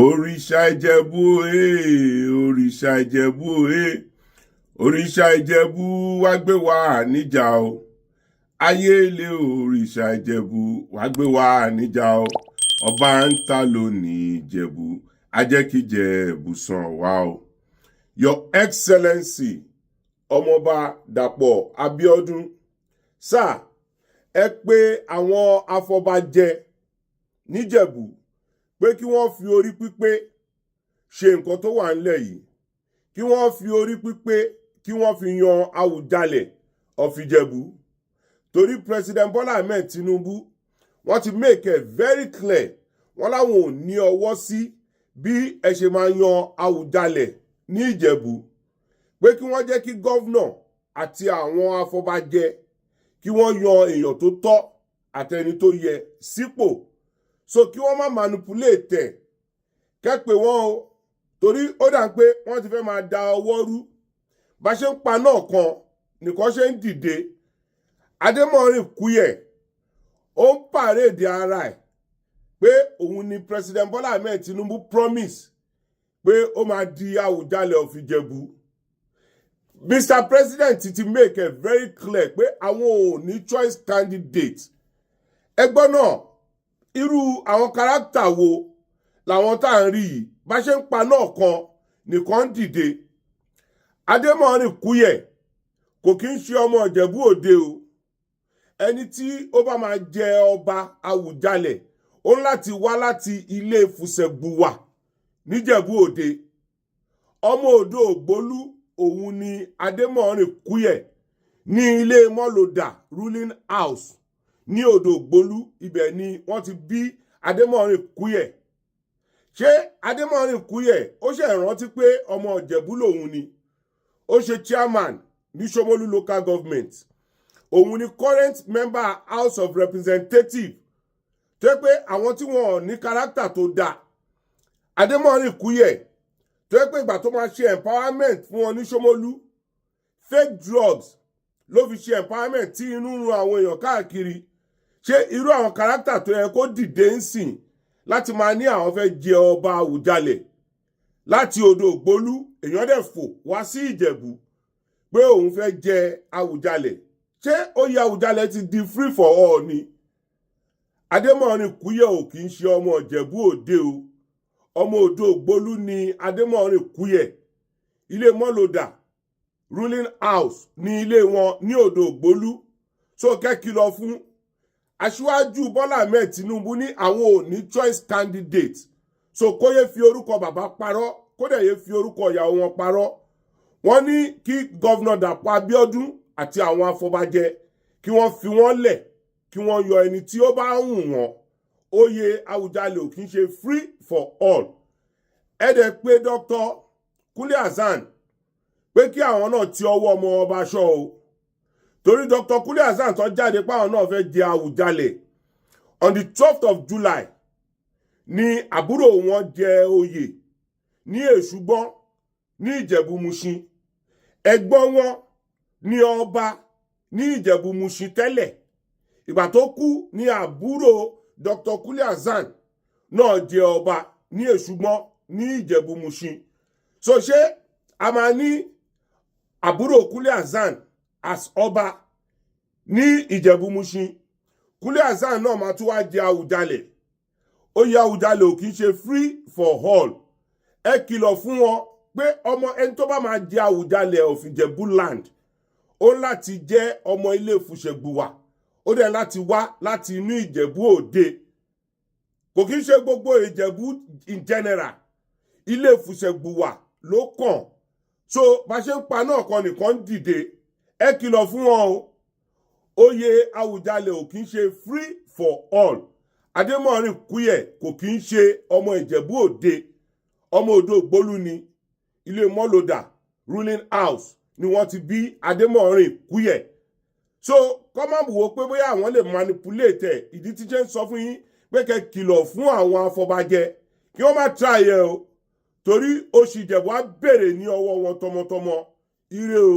Òrìṣà Ìjẹ̀bú òrìṣà Ìjẹ̀bú òrìṣà Ìjẹ̀bú wá gbé wa níjà o. Ayé ilé òrìṣà Ìjẹ̀bú wá gbé wa níjà o. Ọba ń ta lónìí Ìjẹ̀bú, ajẹ́kíjẹ̀bú sàn wá o. Your Excellency Ọmọọba Dàpọ̀ Abíọ́dún, sáà ẹ pé àwọn afọbajẹ níjẹ̀bú pé kí wọ́n fi orí pípé ṣe nǹkan tó wà nílẹ̀ yìí, kí wọ́n fi orí pípé kí wọ́n fi yan Awùjalẹ̀ of Ìjẹ̀bú. Torí President Bola Ahmed Tinubu wọ́n ti make it very clear, wọ́n láwọn ò ní ọwọ́ sí bí ẹ ṣe máa yan Awùjalẹ̀ ní Ìjẹ̀bú, pé kí wọ́n jẹ́ kí gọ́vnà àti àwọn afọbajẹ kí wọ́n yan èèyàn tó tọ́ àtẹni tó yẹ sípò. So kí wọ́n má manipulate ẹ̀ kẹ́pẹ́ wọn o, torí ó dà pé wọ́n ti fẹ́ máa da ọwọ́ rú. Bá ṣe ń pa náà kan nìkan ṣe ń dìde. Adémọ́rin Kúyẹ̀ ó ń pàréèdì ara ẹ̀ pé òun ni President Bola Ahmed Tinubu promise pé ó máa di Awùjalẹ̀ of Ìjẹ̀bú. Mr. President ti make it very clear pé àwọn ò ní choice candidate. Ẹgbọ́n náà irú àwọn kárátà wo làwọn tá à ń rí yìí? Bá ṣe ń pa náà kan nìkan dìde. Adémọ́rin Kúyẹ̀ kò kí ń ṣe ọmọ Ìjẹ̀bú Òde o. Ẹni tí ó bá máa jẹ ọba Awùjalẹ̀ ó ń láti wá láti ilé Fùsẹ̀gbùwà níjẹ̀bú Òde. Ọmọ Odò Ògbólú òun ni Adémọ́rin Kúyẹ̀ ní ilé Mọ́lòdà ruling house ní Odò Ògbólú, ibẹ̀ ni wọ́n ti bí Adémọ́rin Kúyẹ̀. Ṣé Adémọ́rin Kúyẹ̀ ó ṣe rántí pé ọmọ Ìjẹ̀bú lòun ni? Ó ṣe chairman ní Ṣómólú local government. Òun ni current member House of Representatives. Tó pé àwọn tí wọn ní kárátà tó dáa. Adémọ́rin Kúyẹ̀ tó pé ìgbà tó máa ṣe empowerment fún wọn ní Ṣómólú, fake drugs ló fi ṣe empowerment tí inú run àwọn èèyàn káàkiri. Ṣé irú àwọn kárátà tó yẹ kó dìde ń sìn láti máa ní àwọn fẹ́ jẹ ọba Awùjalẹ̀ láti Odò Ògbólú, èèyàn dẹ̀ fò wá sí Ìjẹ̀bú pé òun fẹ́ jẹ Awùjalẹ̀? Ṣé oyè Awùjalẹ̀ ti di free for all ni? Adémọ́rin Kúyẹ̀ ò kì í ṣe ọmọ Ìjẹ̀bú Òde o. Ọmọ Odò Ògbólú ni Adémọ́rin Kúyẹ̀. Ilé Mọ́lòdà ruling house ní ilé wọn ní Odò Ògbólú. So kẹ́kìlọ̀ fún Aṣíwájú Bọ́lá Ahmed Tinubu ní àwọn ò ní choice candidate. So kó yé fi orúkọ bàbá parọ́, kó dẹ̀ yé fi orúkọ ìyàwó wọn parọ́. Wọ́n ní kí gọ́vnà Dàpọ̀ Abíọ́dún àti àwọn afọbajẹ kí wọ́n fi wọ́n lẹ̀, kí wọ́n yọ ẹni tí ó bá wù wọ́n. Oyè Awùjalẹ̀ ò kí ń ṣe free for all. Ẹ dẹ̀ pé Dr. Kúnlé Hassan pé kí àwọn náà ti ọwọ́ ọmọ ọba ṣọ́ o. Torí Dr. Kúnlé Hassan tó jáde páwọn náà fẹ́ jẹ Awùjalẹ̀. On the 12th of July ni àbúrò wọn jẹ oyè ní Èṣùgbọ́n ní Ìjẹ̀bú Mùṣin. Ẹ̀gbọ́n wọn ní ọba ní Ìjẹ̀bú Mùṣin tẹ́lẹ̀. Ìgbà tó kú ní àbúrò Dr. Kúnlé Hassan náà jẹ ọba ní Èṣùgbọ́n ní Ìjẹ̀bú Mùṣin. So ṣé a máa ní àbúrò Kúnlé Hassan as ọba ní Ìjẹ̀bú Mùṣin? Kúnlé Hassan náà máa tún wá jẹ Awùjalẹ̀. Oyè Awùjalẹ̀ ò kì í ṣe free for all. Ẹ kìlọ̀ fún wọn pé ọmọ ẹni tó bá máa jẹ Awùjalẹ̀ of Ìjẹ̀bú land ó láti jẹ́ ọmọ ilé Fùsẹ̀gbùwà, ó dẹ̀ láti wá láti inú Ìjẹ̀bú Òde. Kò kí ń ṣe gbogbo Ìjẹ̀bú in general. Ilé Ìfùṣẹ̀gbùwà ló kàn. So bá ṣe ń pa náà kan nìkan dìde. Ẹ kìlọ̀ fún wọn o. Oyè Awujale ò kí ń ṣe free for all. Adémọ̀rin Kúyẹ̀ kò kí ń ṣe ọmọ Ìjẹ̀bú Òde. Ọmọ Odò Ògbólú ni. Ilé Mọ́lódà ruling house ni wọ́n ti bí Adémọ̀rin Kúyẹ̀. So kọ́ máa wò ó pé bóyá àwọn lè manipulate ẹ̀. Ìdí tí jẹ́ ń sọ fún yín pé kẹ́ kìlọ̀ fún àwọn afọbajẹ kí wọ́n má try ẹ̀ o. Torí oṣù Ìjẹ̀bú á bèrè ní ọwọ́ wọn tọmọtọmọ. Ire o.